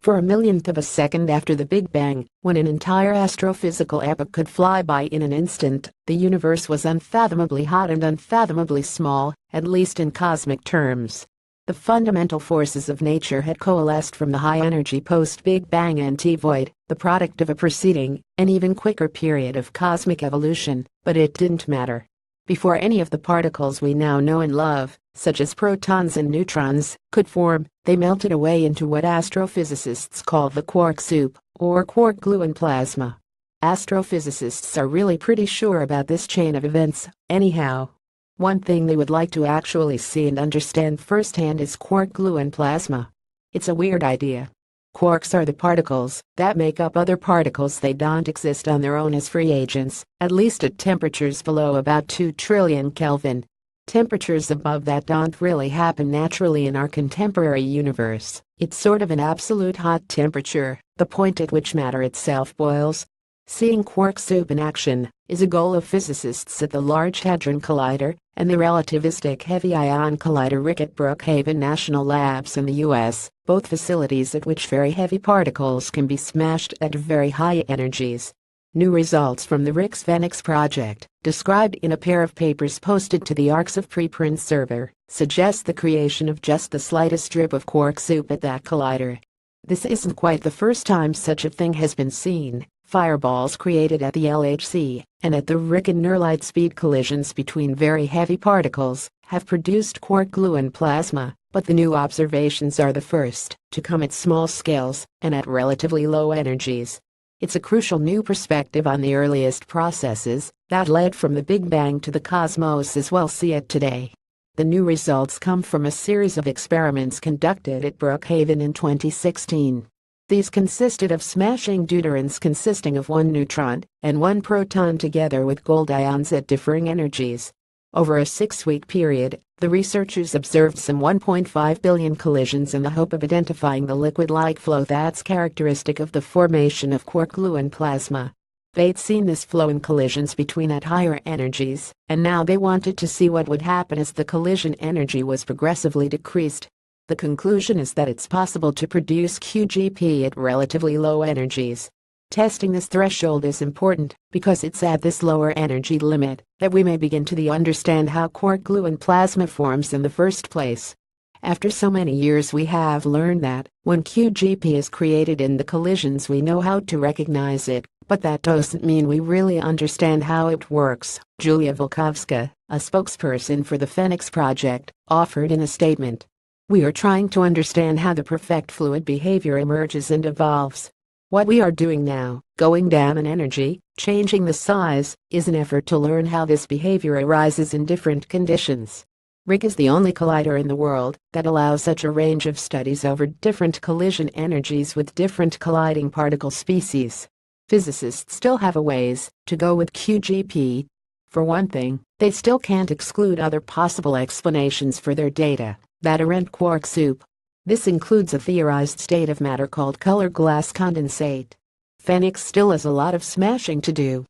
For a millionth of a second after the Big Bang, when an entire astrophysical epoch could fly by in an instant, the universe was unfathomably hot and unfathomably small, at least in cosmic terms. The fundamental forces of nature had coalesced from the high-energy post-Big Bang anti-void, the product of a preceding, and even quicker period of cosmic evolution, but it didn't matter. Before any of the particles we now know and love, such as protons and neutrons, could form, they melted away into what astrophysicists call the quark soup, or quark gluon plasma. Astrophysicists are really pretty sure about this chain of events, anyhow. One thing they would like to actually see and understand firsthand is quark gluon plasma. It's a weird idea. Quarks are the particles that make up other particles. They don't exist on their own as free agents, at least at temperatures below about 2 trillion Kelvin. Temperatures above that don't really happen naturally in our contemporary universe. It's sort of an absolute hot temperature, the point at which matter itself boils. Seeing quark soup in action is a goal of physicists at the Large Hadron Collider and the relativistic heavy ion collider RHC at Brookhaven National Labs in the US, both facilities at which very heavy particles can be smashed at very high energies. New results from the RHC's Phoenix project, described in a pair of papers posted to the ARCS of preprint server, suggest the creation of just the slightest drip of quark soup at that collider. This isn't quite the first time such a thing has been seen. Fireballs created at the LHC and at the RHC and near light speed collisions between very heavy particles have produced quark gluon plasma, but the new observations are the first to come at small scales and at relatively low energies. It's a crucial new perspective on the earliest processes that led from the Big Bang to the cosmos as we'll see it today. The new results come from a series of experiments conducted at Brookhaven in 2016. These consisted of smashing deuterons consisting of one neutron and one proton together with gold ions at differing energies. Over a 6-week period, the researchers observed some 1.5 billion collisions in the hope of identifying the liquid-like flow that's characteristic of the formation of quark gluon plasma. They'd seen this flow in collisions between at higher energies, and now they wanted to see what would happen as the collision energy was progressively decreased. The conclusion is that it's possible to produce QGP at relatively low energies. Testing this threshold is important because it's at this lower energy limit that we may begin to understand how quark gluon plasma forms in the first place. After so many years we have learned that when QGP is created in the collisions we know how to recognize it, but that doesn't mean we really understand how it works, Julia Volkovska, a spokesperson for the Phoenix project, offered in a statement. We are trying to understand how the perfect fluid behavior emerges and evolves. What we are doing now, going down in energy, changing the size, is an effort to learn how this behavior arises in different conditions. RHC is the only collider in the world that allows such a range of studies over different collision energies with different colliding particle species. Physicists still have a ways to go with QGP. For one thing, they still can't exclude other possible explanations for their data that aren't quark soup. This includes a theorized state of matter called color glass condensate. Phoenix still has a lot of smashing to do